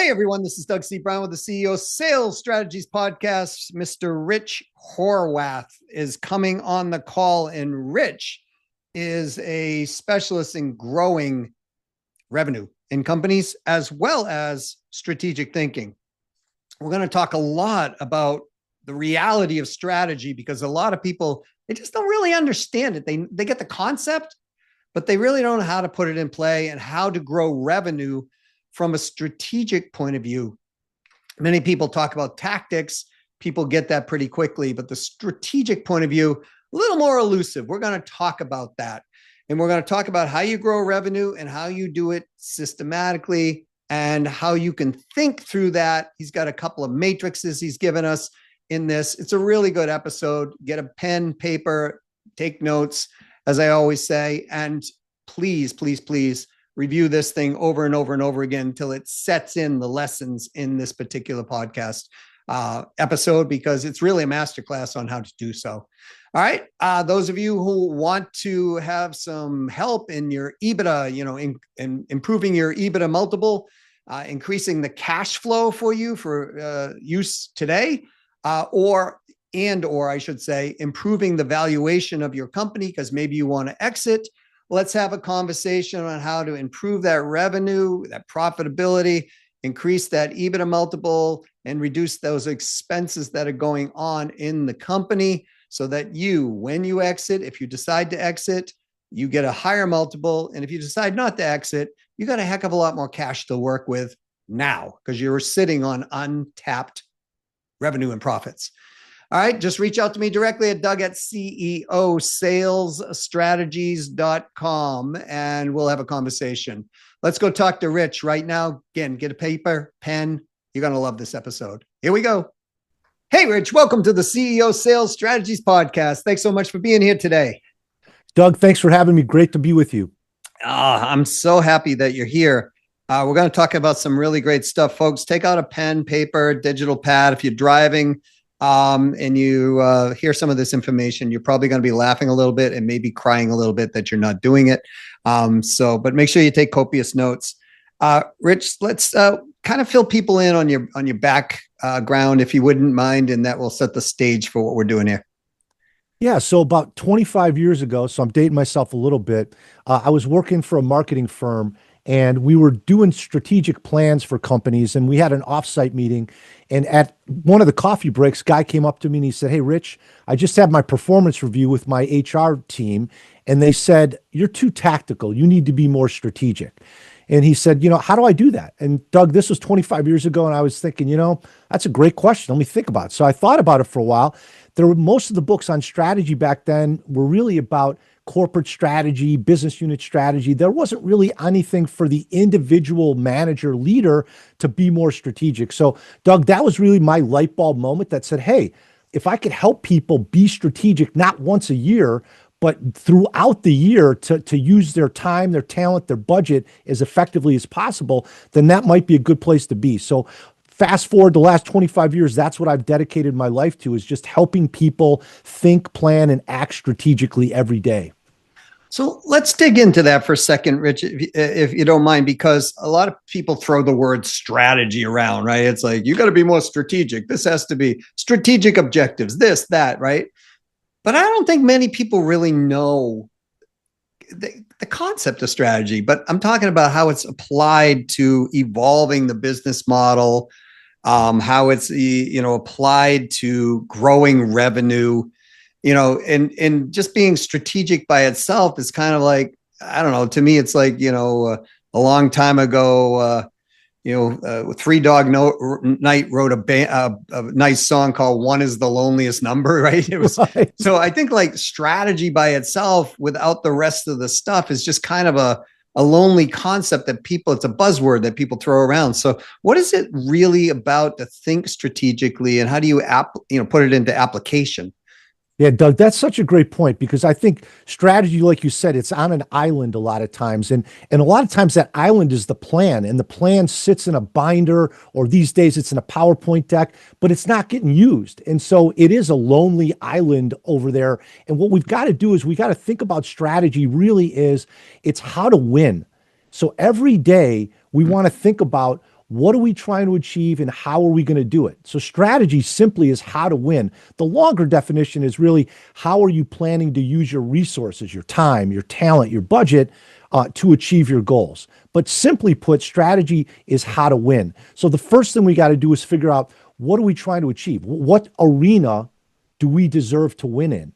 Hey everyone, this is Doug C. Brown with the CEO Sales Strategies Podcast. Mr. Rich Horwath is coming on the call, and Rich is a specialist in growing revenue in companies as well as strategic thinking. We're going to talk a lot about the reality of strategy because a lot of people, they just don't really understand it. They get the concept, but they really don't know how to put it in play and how to grow revenue from a strategic point of view. Many people talk about tactics. People get that pretty quickly, but the strategic point of view, a little more elusive. We're going to talk about that. And we're going to talk about how you grow revenue and how you do it systematically and how you can think through that. He's got a couple of matrices he's given us in this. It's a really good episode. Get a pen, paper, take notes, as I always say. And please, please, please, review this thing over and over and over again until it sets in the lessons in this particular podcast episode, because it's really a masterclass on how to do so. All right. Those of you who want to have some help in your EBITDA, in improving your EBITDA multiple, increasing the cash flow for you for use today, or I should say, improving the valuation of your company because maybe you want to exit. Let's have a conversation on how to improve that revenue, that profitability, increase that EBITDA multiple, and reduce those expenses that are going on in the company so that you, when you exit, if you decide to exit, you get a higher multiple. And if you decide not to exit, you got a heck of a lot more cash to work with now because you're sitting on untapped revenue and profits. All right, just reach out to me directly at doug@ceosalesstrategies.com and we'll have a conversation. Let's go talk to Rich right now. Again, get a paper, pen. You're going to love this episode. Here we go. Hey, Rich, welcome to the CEO Sales Strategies Podcast. Thanks so much for being here today. Doug, thanks for having me. Great to be with you. I'm so happy that you're here. We're going to talk about some really great stuff, folks. Take out a pen, paper, digital pad. If you're driving, and you hear some of this information, you're probably going to be laughing a little bit and maybe crying a little bit that you're not doing it. But make sure you take copious notes. Rich, let's kind of fill people in on your background, if you wouldn't mind, and that will set the stage for what we're doing here. Yeah, so about 25 years ago, so I'm dating myself a little bit, I was working for a marketing firm, and we were doing strategic plans for companies, and we had an offsite meeting. And at one of the coffee breaks, guy came up to me and he said, "Hey, Rich, I just had my performance review with my HR team, and they said, you're too tactical. You need to be more strategic." And he said, "How do I do that?" And Doug, this was 25 years ago, and I was thinking, that's a great question. Let me think about it. So I thought about it for a while. Most of the books on strategy back then were really about corporate strategy, business unit strategy. There wasn't really anything for the individual manager leader to be more strategic. So, Doug, that was really my light bulb moment that said, hey, if I could help people be strategic, not once a year, but throughout the year to use their time, their talent, their budget as effectively as possible, then that might be a good place to be. So fast forward the last 25 years, that's what I've dedicated my life to, is just helping people think, plan, and act strategically every day. So let's dig into that for a second, Rich, if you don't mind, because a lot of people throw the word strategy around, right? It's like, you got to be more strategic. This has to be strategic objectives, this, that, right? But I don't think many people really know the concept of strategy, but I'm talking about how it's applied to evolving the business model, how it's, applied to growing revenue. And just being strategic by itself is kind of like, I don't know, to me, it's like, a long time ago, Three Dog Night wrote a nice song called "One Is the Loneliest Number," right? It was right. So I think like strategy by itself without the rest of the stuff is just kind of a lonely concept that it's a buzzword that people throw around. So what is it really about to think strategically, and how do you put it into application? Yeah, Doug, that's such a great point, because I think strategy, like you said, it's on an island a lot of times. And a lot of times that island is the plan, and the plan sits in a binder, or these days it's in a PowerPoint deck, but it's not getting used. And so it is a lonely island over there. And what we've got to do is we got to think about strategy it's how to win. So every day we want to think about, What are we trying to achieve and how are we going to do it? So strategy simply is how to win. The longer definition is really how are you planning to use your resources, your time, your talent, your budget to achieve your goals. But simply put, strategy is how to win. So the first thing we got to do is figure out what are we trying to achieve? What arena do we deserve to win in?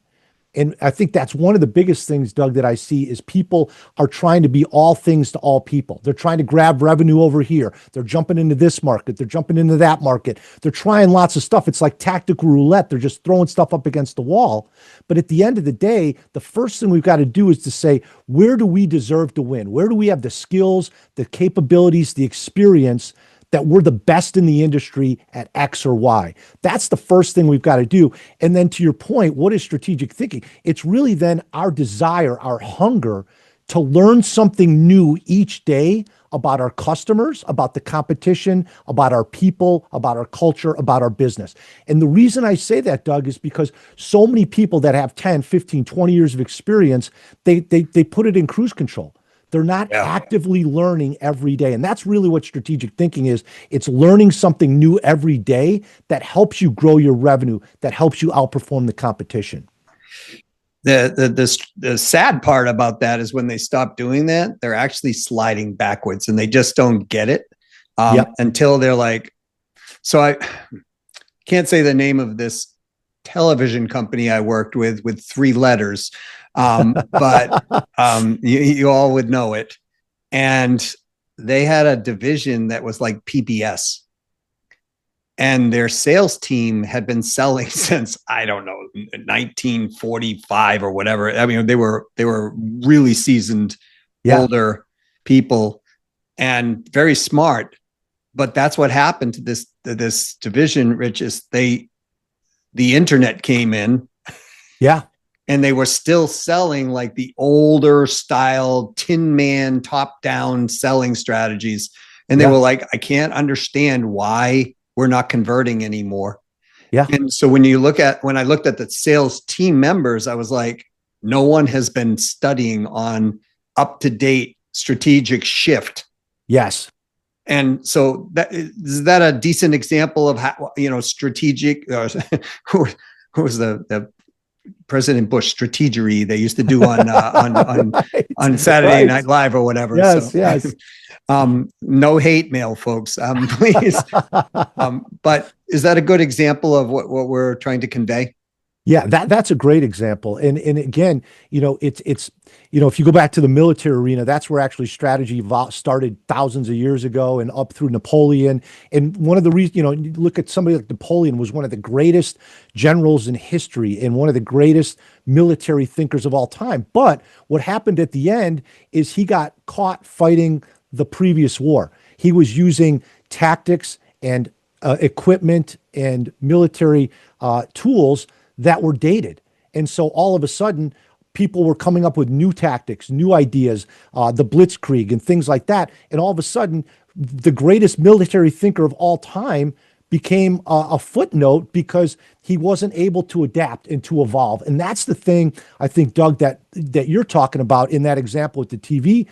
And I think that's one of the biggest things, Doug, that I see is people are trying to be all things to all people. They're trying to grab revenue over here. They're jumping into this market. They're jumping into that market. They're trying lots of stuff. It's like tactical roulette. They're just throwing stuff up against the wall. But at the end of the day, the first thing we've got to do is to say, where do we deserve to win? Where do we have the skills, the capabilities, the experience that we're the best in the industry at X or Y? That's the first thing we've got to do. And then to your point, what is strategic thinking? It's really then our desire, our hunger to learn something new each day about our customers, about the competition, about our people, about our culture, about our business. And the reason I say that, Doug, is because so many people that have 10, 15, 20 years of experience, they put it in cruise control. They're not actively learning every day. And that's really what strategic thinking is. It's learning something new every day that helps you grow your revenue, that helps you outperform the competition. The sad part about that is when they stop doing that, they're actually sliding backwards and they just don't get it until they're like, so I can't say the name of this television company I worked with 3 letters. But you all would know it. And they had a division that was like PBS. And their sales team had been selling since, I don't know, 1945 or whatever. I mean, they were really seasoned, older people and very smart. But that's what happened to this division, Rich, is the internet came in. Yeah. And they were still selling like the older style Tin Man top down selling strategies. And they were like, I can't understand why we're not converting anymore. Yeah. And so when I looked at the sales team members, I was like, no one has been studying on up to date strategic shift. Yes. And so is that a decent example of how, strategic, who was the President Bush strategery they used to do on on Saturday Night Live or whatever. Yes, yes. No hate mail, folks, please. But is that a good example of what we're trying to convey? Yeah, that's a great example. And again, it's if you go back to the military arena, that's where actually strategy started thousands of years ago and up through Napoleon. And one of the reasons, you look at somebody like Napoleon was one of the greatest generals in history and one of the greatest military thinkers of all time. But what happened at the end is he got caught fighting the previous war. He was using tactics and equipment and military tools that were dated. And so all of a sudden, people were coming up with new tactics, new ideas, the blitzkrieg and things like that. And all of a sudden, the greatest military thinker of all time became a footnote because he wasn't able to adapt and to evolve. And that's the thing, I think, Doug, that you're talking about in that example with the TV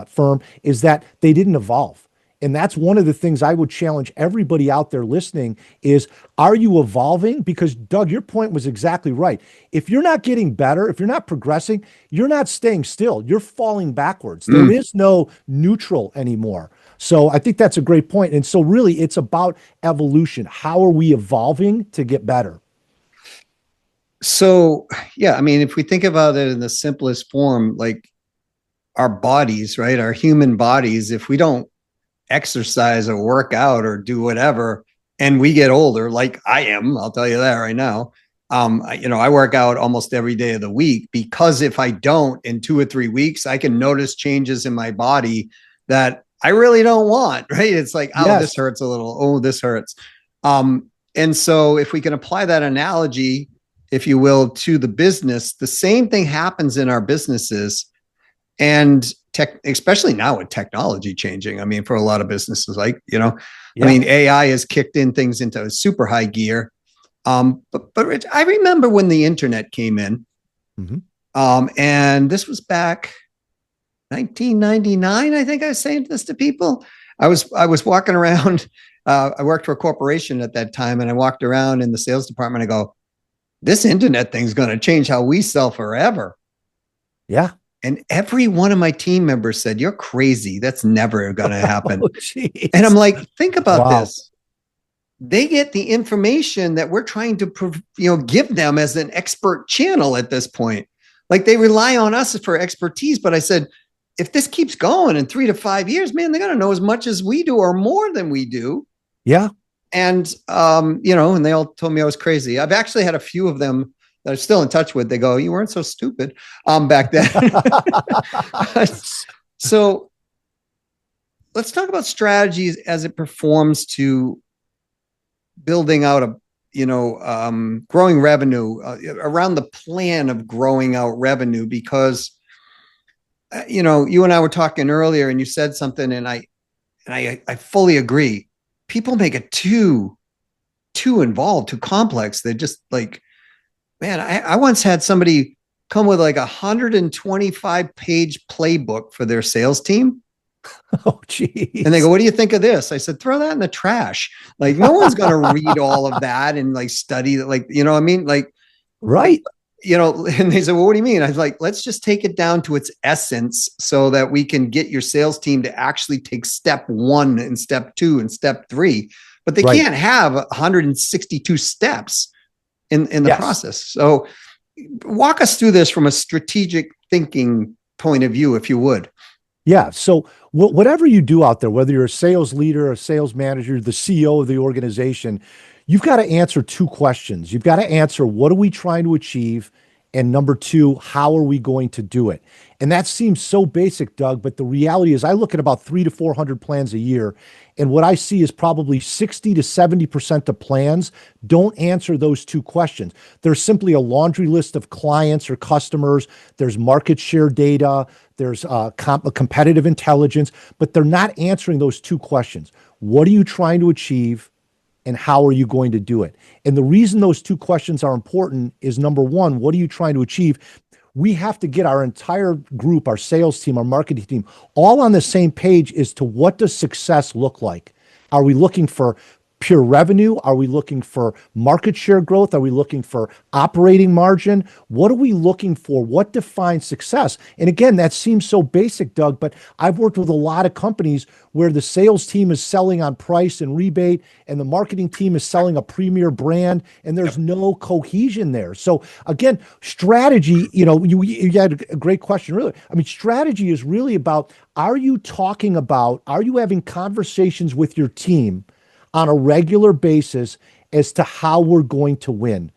firm is that they didn't evolve. And that's one of the things I would challenge everybody out there listening is, are you evolving? Because Doug, your point was exactly right. If you're not getting better, if you're not progressing, you're not staying still. You're falling backwards. There is no neutral anymore. So I think that's a great point. And so really it's about evolution. How are we evolving to get better? So, yeah, I mean, if we think about it in the simplest form, like our bodies, right? Our human bodies, if we don't exercise or work out or do whatever, and we get older, like I am, I'll tell you that right now. I work out almost every day of the week because if I don't, in 2 or 3 weeks, I can notice changes in my body that I really don't want, right? It's like, oh, this hurts a little. Oh, this hurts. And so if we can apply that analogy, if you will, to the business, the same thing happens in our businesses. And especially now with technology changing. I mean, for a lot of businesses, like, I mean, AI has kicked in things into super high gear. But Rich, I remember when the internet came in, and this was back, 1999, I think I was saying this to people. I was walking around. I worked for a corporation at that time, and I walked around in the sales department. I go, this internet thing's going to change how we sell forever. Yeah. And every one of my team members said, you're crazy. That's never going to happen. Oh, and I'm like, think about wow. this. They get the information that we're trying to, give them as an expert channel at this point. Like they rely on us for expertise. But I said, if this keeps going in 3 to 5 years, man, they're going to know as much as we do or more than we do. Yeah. And, and they all told me I was crazy. I've actually had a few of them that I'm still in touch with. They go, you weren't so stupid back then. So let's talk about strategies as it performs to building out growing revenue around the plan of growing out revenue, because, you and I were talking earlier and you said something and I fully agree. People make it too involved, too complex. They're just like, man, I once had somebody come with like 125-page playbook for their sales team. Oh, geez. And they go, what do you think of this? I said, throw that in the trash. Like, no one's going to read all of that and like study that. Like, you know what I mean? Like, right. And they said, well, what do you mean? I was like, let's just take it down to its essence so that we can get your sales team to actually take step 1 and step 2 and step 3. But they can't have 162 steps in the process. So walk us through this from a strategic thinking point of view, if you would. Yeah. So whatever you do out there, whether you're a sales leader, a sales manager, the CEO of the organization, you've got to answer 2 questions. You've got to answer, what are we trying to achieve? And number 2, how are we going to do it? And that seems so basic, Doug, but the reality is I look at about 300 to 400 plans a year. And what I see is probably 60 to 70% of plans don't answer those 2 questions. There's simply a laundry list of clients or customers. There's market share data. There's competitive intelligence, but they're not answering those 2 questions. What are you trying to achieve? And how are you going to do it? And the reason those 2 questions are important is, number 1, what are you trying to achieve? We have to get our entire group, our sales team, our marketing team, all on the same page as to what does success look like. Are we looking for pure revenue? Are we looking for market share growth? Are we looking for operating margin? What are we looking for? What defines success? And again, that seems so basic, Doug, but I've worked with a lot of companies where the sales team is selling on price and rebate, and the marketing team is selling a premier brand, and there's no cohesion there. So again, strategy, you had a great question, really. I mean, strategy is really about, are you having conversations with your team on a regular basis as to how we're going to win?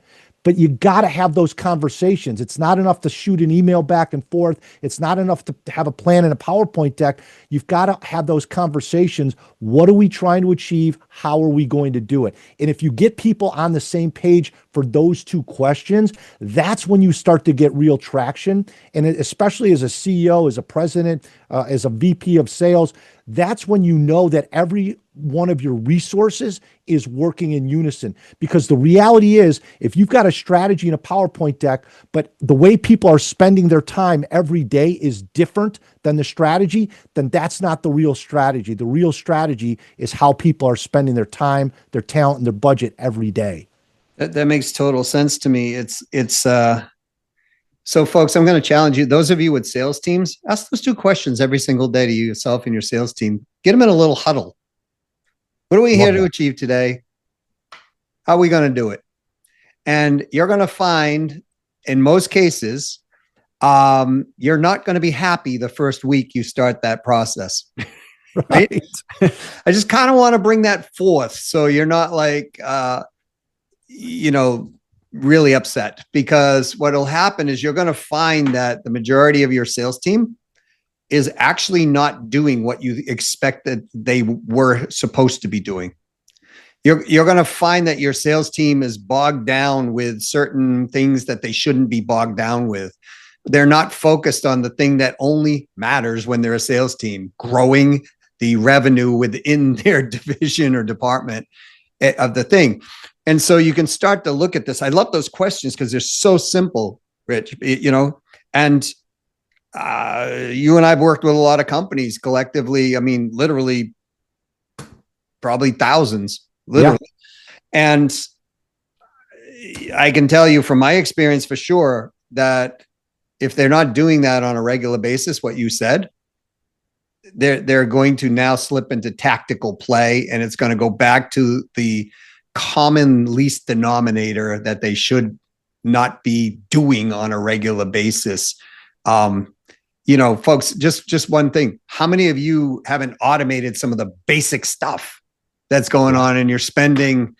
But you got to have those conversations. It's not enough to shoot an email back and forth. It's not enough to have a plan and a PowerPoint deck. You've got to have those conversations. What are we trying to achieve? How are we going to do it? And if you get people on the same page for those 2 questions, that's when you start to get real traction. And especially as a CEO, as a president, as a VP of sales, that's when you know that every one of your resources is working in unison. Because the reality is, if you've got a strategy and a PowerPoint deck, but the way people are spending their time every day is different than the strategy, then that's not the real strategy. The real strategy is how people are spending their time, their talent, and their budget every day. That makes total sense to me. So folks, I'm going to challenge you. Those of you with sales teams, ask those 2 questions every single day to yourself and your sales team. Get them in a little huddle. What are we here to achieve today? How are we going to do it? And you're going to find, in most cases, you're not going to be happy the first week you start that process. Right? I just kind of want to bring that forth so you're not like, really upset, because what will happen is you're going to find that the majority of your sales team is actually not doing what you expected they were supposed to be doing. You're going to find that your sales team is bogged down with certain things that they shouldn't be bogged down with. They're not focused on the thing that only matters when they're a sales team, growing the revenue within their division or department of the thing. And so you can start to look at this. I love those questions because they're so simple, Rich, and You and I've worked with a lot of companies collectively. I mean, literally, probably thousands, Yeah. literally. And I can tell you from my experience for sure that if they're not doing that on a regular basis, what you said, they're going to now slip into tactical play, and it's going to go back to the common least denominator that they should not be doing on a regular basis. Folks, just one thing. How many of you haven't automated some of the basic stuff that's going on, and you're spending,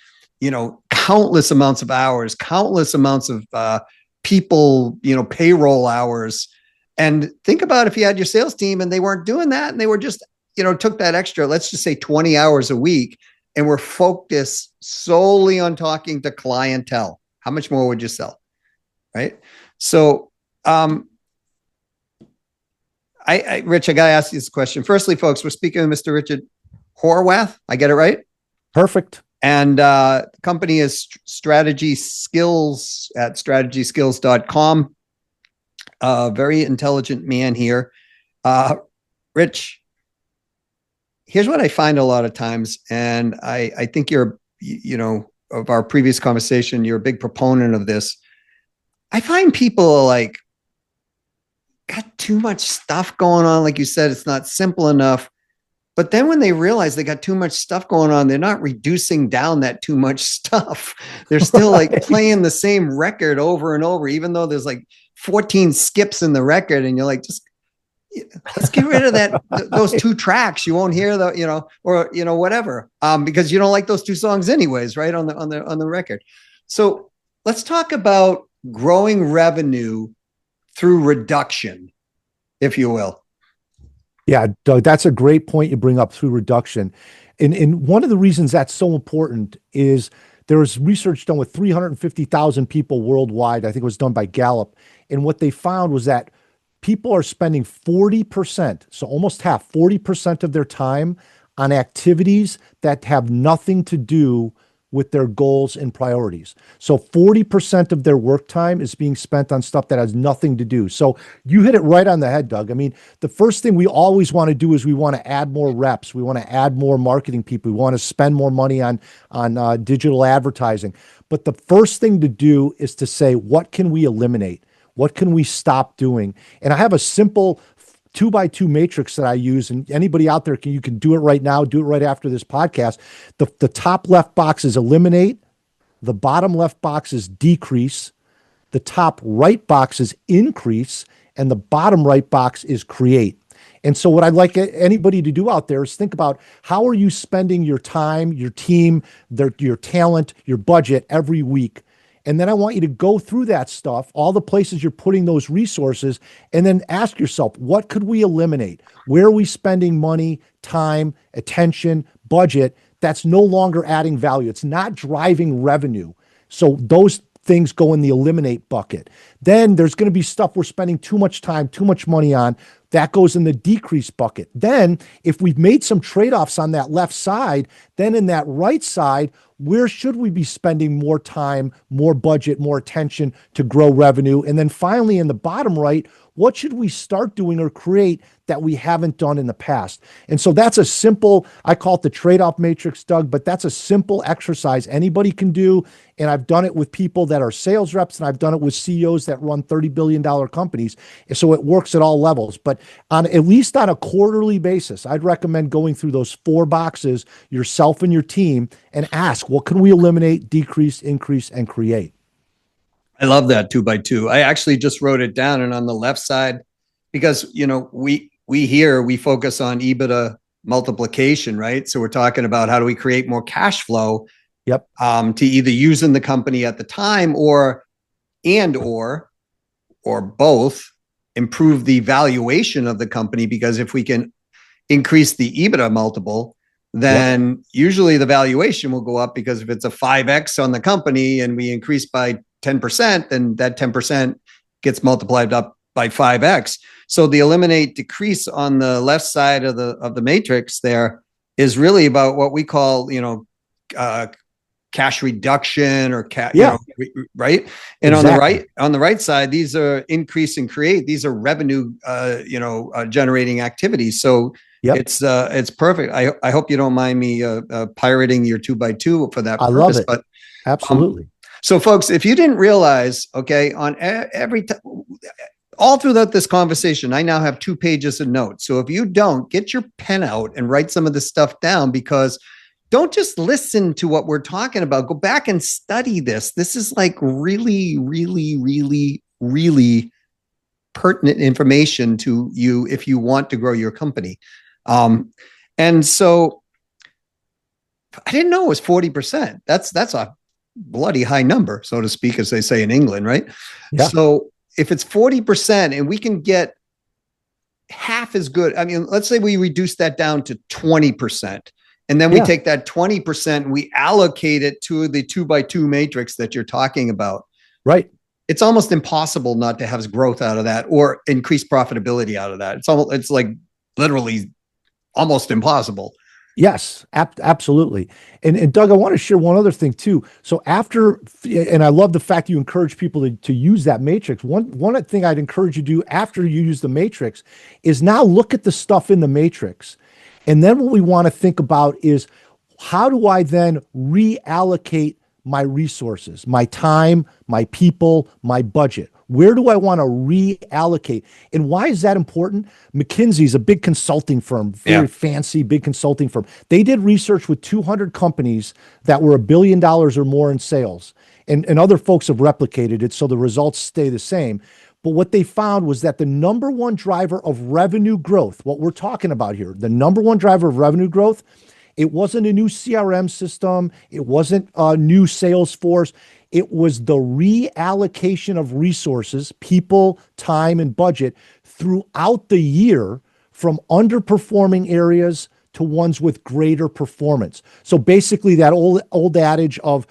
countless amounts of hours, countless amounts of people, payroll hours. And think about if you had your sales team and they weren't doing that, and they were just, took that extra, let's just say 20 hours a week, and were focused solely on talking to clientele. How much more would you sell? Right. So, Rich, I got to ask you this question. Firstly, folks, we're speaking with Mr. Richard Horwath. I get it right? Perfect. And the company is Strategy Skills at strategyskills.com. Very intelligent man here. Rich, here's what I find a lot of times, and I think you're, of our previous conversation, you're a big proponent of this. I find people like got too much stuff going on. Like you said, it's not simple enough. But then when they realize they got too much stuff going on, they're not reducing down that too much stuff. They're still like playing the same record over and over, even though there's like 14 skips in the record. And you're like, just let's get rid of those two tracks. You won't hear whatever, because you don't like those two songs anyways, right? On the record. So let's talk about growing revenue through reduction, if you will. Yeah, Doug, that's a great point you bring up, through reduction. And one of the reasons that's so important is there was research done with 350,000 people worldwide. I think it was done by Gallup. And what they found was that people are spending 40%, so almost half, 40% of their time on activities that have nothing to do with their goals and priorities. So 40% of their work time is being spent on stuff that has nothing to do. So you hit it right on the head, Doug. I mean, the first thing we always want to do is we want to add more reps. We want to add more marketing people. We want to spend more money on digital advertising. But the first thing to do is to say, what can we eliminate? What can we stop doing? And I have a simple 2x2 matrix that I use, and anybody out there you can do it right now, do it right after this podcast. The top left box is eliminate, the bottom left box is decrease, the top right box is increase, and the bottom right box is create. And so what I'd like anybody to do out there is think about, how are you spending your time, your team, your talent, your budget every week? And then I want you to go through that stuff, all the places you're putting those resources, and then ask yourself, what could we eliminate? Where are we spending money, time, attention, budget that's no longer adding value? It's not driving revenue. So those things go in the eliminate bucket. Then there's going to be stuff we're spending too much time, too much money on. That goes in the decrease bucket. Then if we've made some trade-offs on that left side, then in that right side, where should we be spending more time, more budget, more attention to grow revenue? And then finally, in the bottom right, what should we start doing or create that we haven't done in the past? And so that's a simple, I call it the trade-off matrix, Doug, but that's a simple exercise anybody can do. And I've done it with people that are sales reps, and I've done it with CEOs that run $30 billion companies. So it works at all levels. But at least on a quarterly basis, I'd recommend going through those 4 boxes, yourself and your team, and ask, what can we eliminate, decrease, increase, and create? I love that 2x2. I actually just wrote it down, and on the left side, because we focus on EBITDA multiplication, right? So we're talking about how do we create more cash flow, Yep. To either use in the company at the time or both improve the valuation of the company, because if we can increase the EBITDA multiple, then usually the valuation will go up, because if it's a 5x on the company and we increase by 10%, then that 10% gets multiplied up by 5x. So the eliminate decrease on the left side of the matrix there is really about what we call, cash reduction or Yeah, right. And exactly. on the right side, these are increase and create. These are revenue, generating activities. So Yep. it's perfect. I hope you don't mind me pirating your 2x2 for that I love purpose. it. But um, Absolutely. so, folks, if you didn't realize, okay, on every all throughout this conversation, I now have 2 pages of notes. So if you don't, get your pen out and write some of this stuff down, because don't just listen to what we're talking about. Go back and study this. This is like really, really, really, really pertinent information to you if you want to grow your company. And so I didn't know it was 40%. That's a bloody high number, so to speak, as they say in England, right? Yeah. So if it's 40% and we can get half as good, I mean, let's say we reduce that down to 20%. And then we Yeah. take that 20% and we allocate it to the 2x2 matrix that you're talking about. Right. It's almost impossible not to have growth out of that or increase profitability out of that. It's like literally almost impossible. Yes, absolutely. And Doug, I want to share one other thing too. So after, and I love the fact you encourage people to use that matrix. One thing I'd encourage you to do after you use the matrix is now look at the stuff in the matrix. And then what we want to think about is, how do I then reallocate my resources, my time, my people, my budget? Where do I want to reallocate? And why is that important? McKinsey's a big consulting firm, very fancy, big consulting firm. They did research with 200 companies that were $1 billion or more in sales. And other folks have replicated it, so the results stay the same. But what they found was that the number one driver of revenue growth, what we're talking about here, the number one driver of revenue growth, it wasn't a new CRM system. It wasn't a new Salesforce. It was the reallocation of resources, people, time, and budget throughout the year from underperforming areas to ones with greater performance. So basically that old adage of,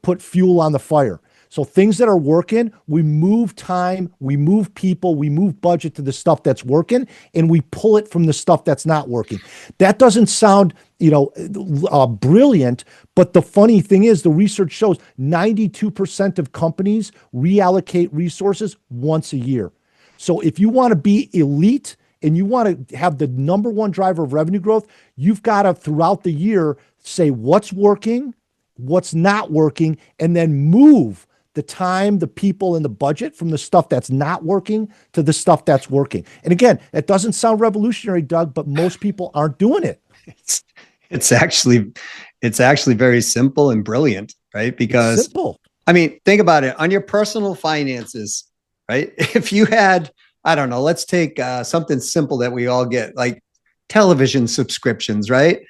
put fuel on the fire. So things that are working, we move time, we move people, we move budget to the stuff that's working, and we pull it from the stuff that's not working. That doesn't sound, brilliant, but the funny thing is the research shows 92% of companies reallocate resources once a year. So if you want to be elite and you want to have the number one driver of revenue growth, you've got to, throughout the year, say what's working, what's not working, and then move the time, the people, and the budget from the stuff that's not working to the stuff that's working. And again, it doesn't sound revolutionary, Doug, but most people aren't doing it. It's actually very simple and brilliant, right? It's Because simple. I mean, think about it on your personal finances, right? If you had, I don't know, let's take something simple that we all get, like television subscriptions, right?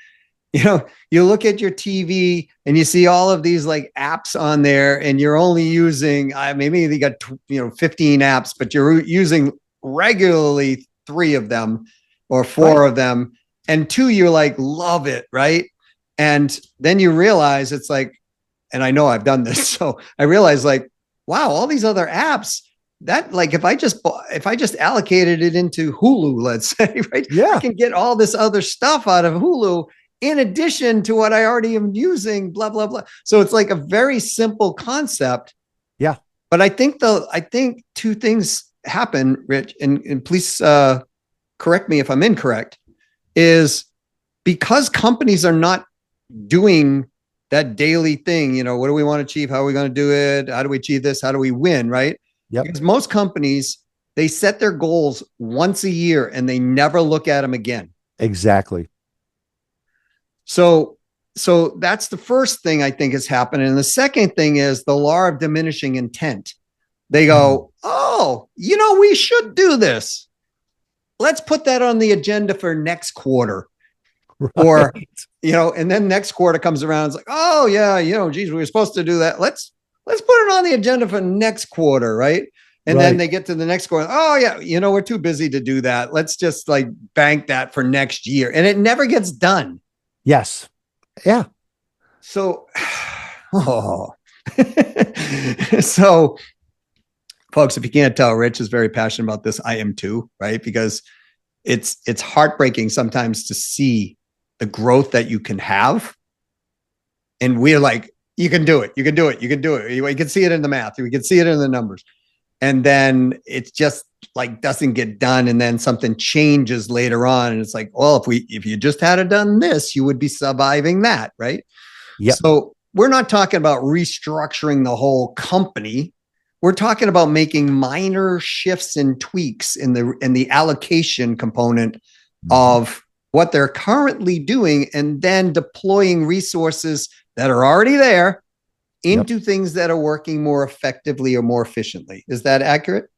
You look at your TV and you see all of these like apps on there, and you're only using, maybe you got 15 apps, but you're using regularly 3 of them or 4 of them, and 2 you're like love it, right? And then you realize it's like, and I know I've done this, so I realize like, wow, all these other apps that, like, if I just allocated it into Hulu, let's say, right? Yeah. I can get all this other stuff out of Hulu in addition to what I already am using, blah, blah, blah. So it's like a very simple concept. Yeah. But I think 2 things happen, Rich, and please correct me if I'm incorrect, is because companies are not doing that daily thing, what do we want to achieve? How are we going to do it? How do we achieve this? How do we win, right? Yep. Because most companies, they set their goals once a year and they never look at them again. Exactly. So that's the first thing I think is happening. And the second thing is the law of diminishing intent. They go, oh, we should do this. Let's put that on the agenda for next quarter. Right. Or, and then next quarter comes around. It's like, oh yeah, geez, we were supposed to do that. Let's put it on the agenda for next quarter. Right. And then they get to the next quarter. Oh yeah, we're too busy to do that. Let's just like bank that for next year. And it never gets done. Yes. Yeah. So, so folks, if you can't tell, Rich is very passionate about this. I am too, right? Because it's heartbreaking sometimes to see the growth that you can have. And we're like, You can do it. You can do it. You can do it. You can see it in the math. You can see it in the numbers. And then it's just like doesn't get done. And then something changes later on. And it's like, well, if you just had done this, you would be surviving that, right? Yep. So we're not talking about restructuring the whole company. We're talking about making minor shifts and tweaks in the allocation component of what they're currently doing, and then deploying resources that are already there into things that are working more effectively or more efficiently. Is that accurate?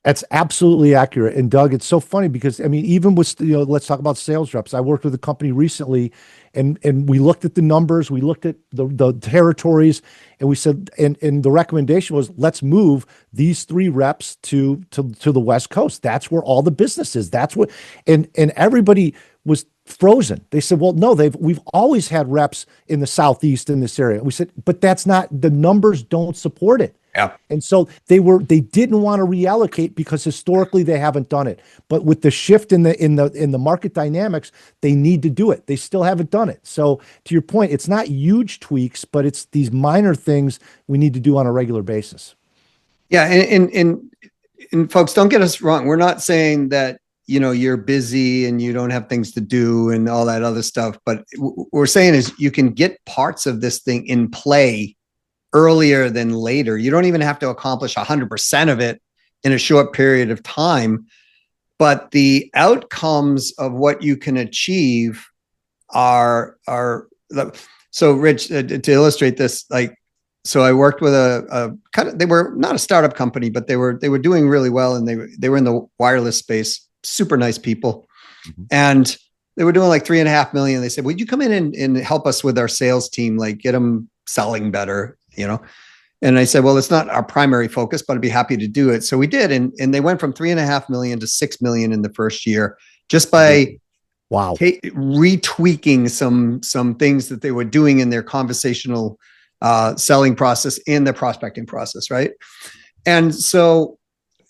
That's absolutely accurate. And Doug, it's so funny because I mean, even with, let's talk about sales reps. I worked with a company recently, and we looked at the numbers, we looked at the territories, and we said, and the recommendation was, let's move these 3 reps to the West Coast. That's where all the business is. That's what, and everybody was frozen. They said, well, no, we've always had reps in the Southeast in this area. We said, but that's not, the numbers don't support it. Yeah. And so they didn't want to reallocate because historically they haven't done it. But with the shift in the market dynamics, they need to do it. They still haven't done it. So to your point, it's not huge tweaks, but it's these minor things we need to do on a regular basis. Yeah. And folks, don't get us wrong. We're not saying that, you're busy and you don't have things to do and all that other stuff. But what we're saying is you can get parts of this thing in play earlier than later. You don't even have to accomplish 100% of it in a short period of time, but the outcomes of what you can achieve are so Rich, to illustrate this, so I worked with a kind of, they were not a startup company, but they were doing really well, and they were in the wireless space, super nice people. And they were doing like 3.5 million. They said, would you come in and help us with our sales team, like get them selling better, And I said, well, it's not our primary focus, but I'd be happy to do it. So we did. And they went from 3.5 million to 6 million in the first year, just by retweaking some things that they were doing in their conversational selling process and their prospecting process. Right. And so,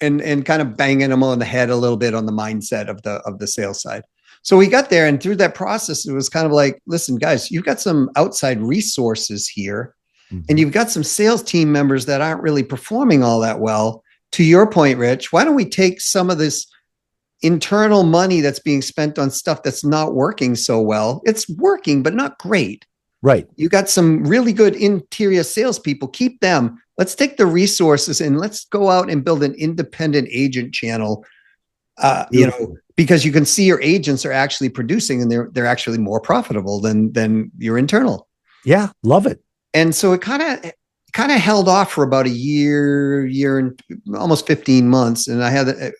and kind of banging them on the head a little bit on the mindset of the sales side. So we got there, and through that process, it was kind of like, listen, guys, you've got some outside resources here. And you've got some sales team members that aren't really performing all that well. To your point, Rich, why don't we take some of this internal money that's being spent on stuff that's not working so well? It's working, but not great. Right. You got some really good interior salespeople. Keep them. Let's take the resources and let's go out and build an independent agent channel. Because you can see your agents are actually producing, and they're actually more profitable than your internal. Yeah, love it. And so it kind of held off for about a year and almost 15 months. And I had a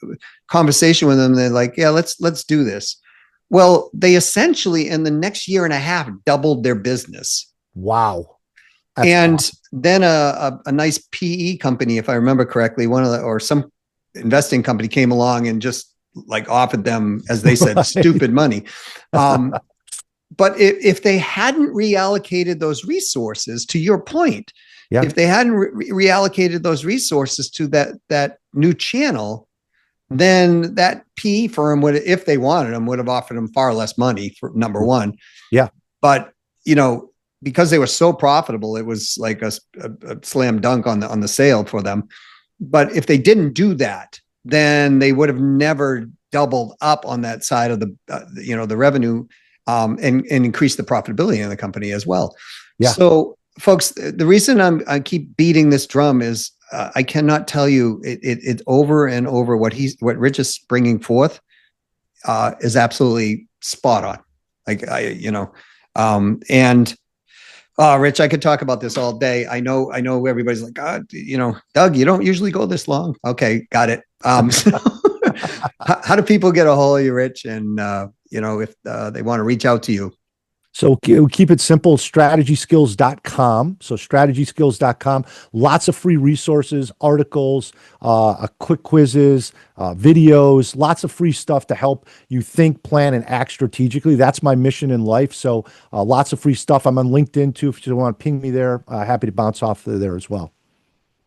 conversation with them. They're like, yeah, let's do this. Well, they essentially in the next year and a half doubled their business. Wow. That's awesome. Then a nice PE company, if I remember correctly, or some investing company came along and just like offered them, as they said, stupid money. But if they hadn't reallocated those resources, to your point, if they hadn't reallocated those resources to that new channel, then that PE firm would, if they wanted them, would have offered them far less money for number one. Yeah. But, because they were so profitable, it was like a slam dunk on the sale for them. But if they didn't do that, then they would have never doubled up on that side of the revenue. And increase the profitability in the company as well. Yeah. So, folks, the reason I keep beating this drum is I cannot tell you it over and over what Rich is bringing forth is absolutely spot on. Rich, I could talk about this all day. I know everybody's like, God, Doug, you don't usually go this long. Okay, got it. How do people get a hold of you, Rich? And if they want to reach out to you. So keep it simple, strategyskills.com. So strategyskills.com, lots of free resources, articles, quick quizzes, videos, lots of free stuff to help you think, plan, and act strategically. That's my mission in life. So lots of free stuff. I'm on LinkedIn too. If you want to ping me there, happy to bounce off there as well.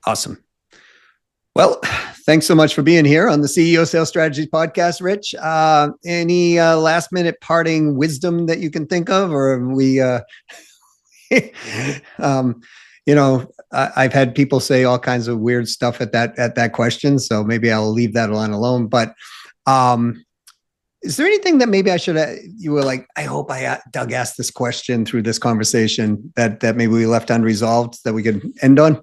Awesome. Well, thanks so much for being here on the CEO Sales Strategies podcast, Rich. Any last minute parting wisdom that you can think of, or we um, I've had people say all kinds of weird stuff at that question, so maybe I'll leave that line alone. But um, is there anything that maybe I should you were like, I hope Doug asked this question through this conversation that maybe we left unresolved that we could end on?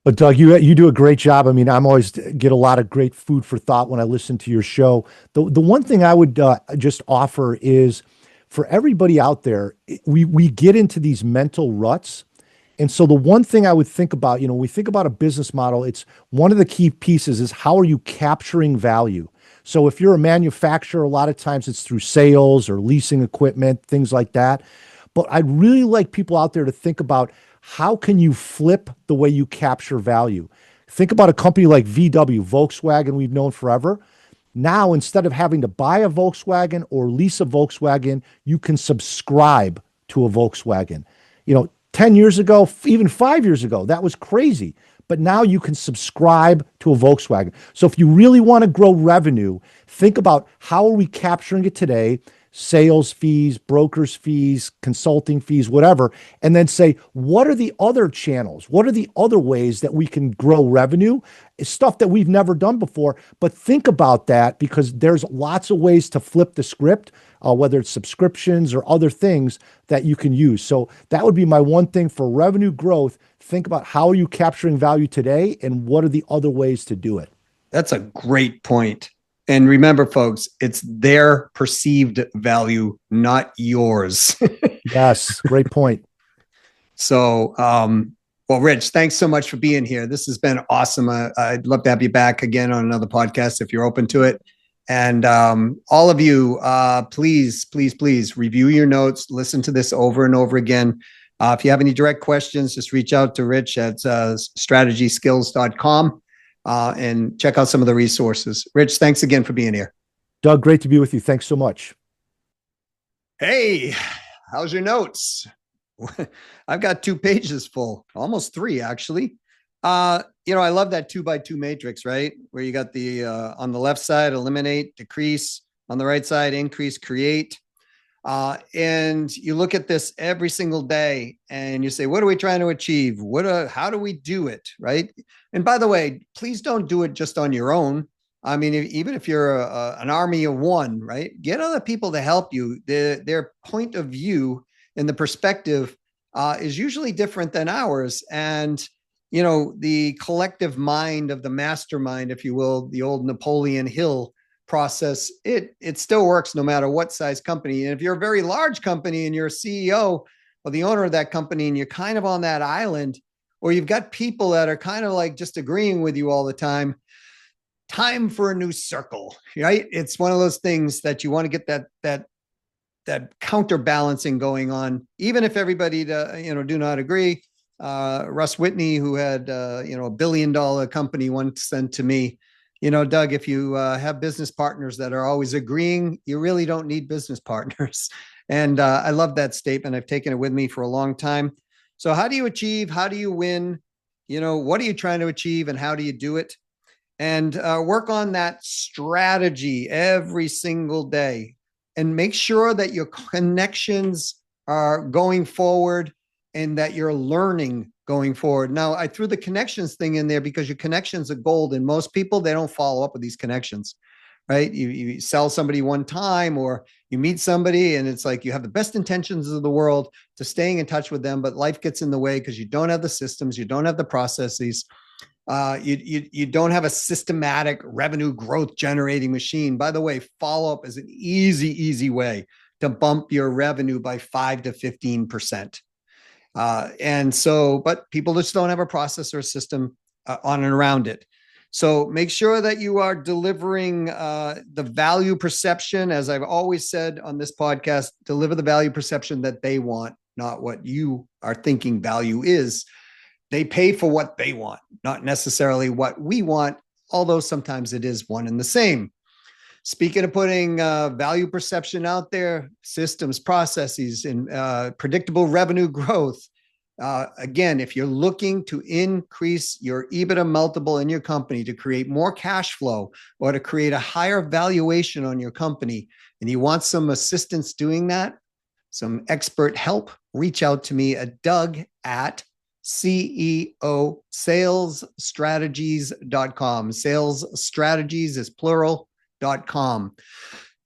But Doug, you do a great job. I mean, I'm always get a lot of great food for thought when I listen to your show. The one thing I would just offer is for everybody out there, we get into these mental ruts. And so the one thing I would think about, we think about a business model, it's one of the key pieces is how are you capturing value? So if you're a manufacturer, a lot of times it's through sales or leasing equipment, things like that. But I'd really like people out there to think about how can you flip the way you capture value? Think about a company like VW, Volkswagen, we've known forever. Now, instead of having to buy a Volkswagen or lease a Volkswagen, you can subscribe to a Volkswagen. 10 years ago, even 5 years ago, that was crazy. But now you can subscribe to a Volkswagen. So if you really want to grow revenue, think about how are we capturing it today? Sales fees, brokers fees, consulting fees, whatever, and then say, what are the other channels? What are the other ways that we can grow revenue? It's stuff that we've never done before, but think about that because there's lots of ways to flip the script, whether it's subscriptions or other things that you can use. So that would be my one thing for revenue growth. Think about how are you capturing value today and what are the other ways to do it? That's a great point. And remember, folks, it's their perceived value, not yours. Yes, great point. So, well, Rich, thanks so much for being here. This has been awesome. I'd love to have you back again on another podcast if you're open to it. And all of you, please, please, please review your notes, listen to this over and over again. If you have any direct questions, just reach out to Rich at strategyskills.com and check out some of the resources. Rich, thanks again for being here. Doug, great to be with you. Thanks so much. Hey, how's your notes? I've got 2 pages full, almost 3 actually. I love that 2x2 matrix, right? Where you got the on the left side, eliminate, decrease, on the right side, increase, create. And you look at this every single day and you say, what are we trying to achieve? How do we do it? Right. And by the way, please don't do it just on your own. I mean, even if you're an army of one, right, get other people to help you. Their point of view and the perspective is usually different than ours. And, the collective mind of the mastermind, if you will, the old Napoleon Hill process, it still works no matter what size company. And if you're a very large company and you're a CEO or the owner of that company and you're kind of on that island, or you've got people that are kind of like just agreeing with you all the time for a new circle, right? It's one of those things that you want to get that counterbalancing going on, even if everybody do not agree. Russ Whitney, who had a $1 billion company, once said to me, Doug, if you have business partners that are always agreeing, you really don't need business partners. And I love that statement. I've taken it with me for a long time. So how do you achieve? How do you win? What are you trying to achieve and how do you do it? And work on that strategy every single day and make sure that your connections are going forward and that you're learning going forward. Now, I threw the connections thing in there because your connections are gold, and most people, they don't follow up with these connections, right? You sell somebody one time or you meet somebody and it's like you have the best intentions of the world to staying in touch with them, but life gets in the way because you don't have the systems, you don't have the processes, you don't have a systematic revenue growth generating machine. By the way, follow-up is an easy way to bump your revenue by 5 to 15%. But people just don't have a process or a system on and around it. So make sure that you are delivering the value perception. As I've always said on this podcast, deliver the value perception that they want, not what you are thinking value is. They pay for what they want, not necessarily what we want, although sometimes it is one and the same. Speaking of putting value perception out there, systems, processes, and predictable revenue growth. Again, if you're looking to increase your EBITDA multiple in your company to create more cash flow or to create a higher valuation on your company, and you want some assistance doing that, some expert help, reach out to me at Doug@ceosalesstrategies.com. Sales strategies is plural.com.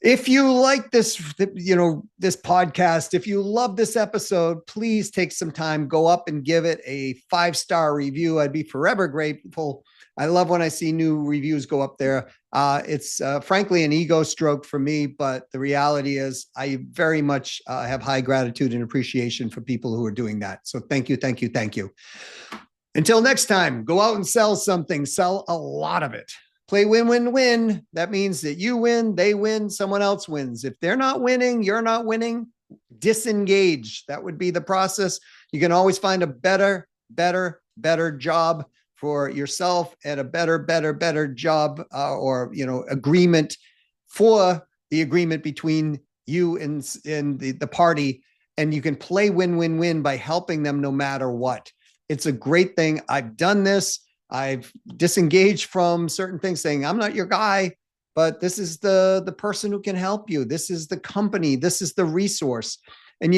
If you like this, this podcast, if you love this episode, please take some time, go up and give it a 5-star review. I'd be forever grateful. I love when I see new reviews go up there. It's frankly an ego stroke for me, but the reality is I very much have high gratitude and appreciation for people who are doing that. So thank you, thank you, thank you. Until next time, go out and sell something, sell a lot of it. Play win, win, win. That means that you win, they win, someone else wins. If they're not winning, you're not winning, disengage. That would be the process. You can always find a better job for yourself and a better job agreement for the agreement between you and the party. And you can play win, win, win by helping them no matter what. It's a great thing. I've done this. I've disengaged from certain things saying, I'm not your guy, but this is the person who can help you. This is the company. This is the resource. And,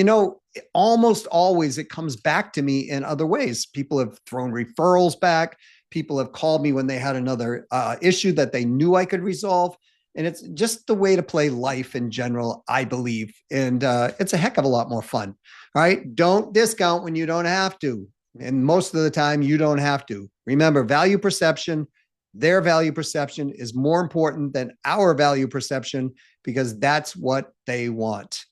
almost always it comes back to me in other ways. People have thrown referrals back. People have called me when they had another issue that they knew I could resolve. And it's just the way to play life in general, I believe. And it's a heck of a lot more fun. All right. Don't discount when you don't have to. And most of the time, you don't have to. Remember, value perception, their value perception is more important than our value perception because that's what they want.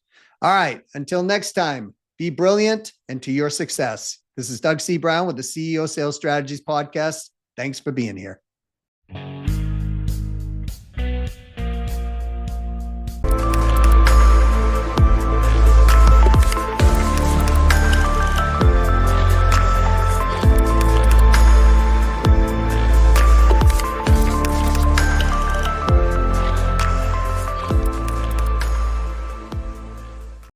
All right. Until next time, be brilliant and to your success. This is Doug C. Brown with the CEO Sales Strategies Podcast. Thanks for being here.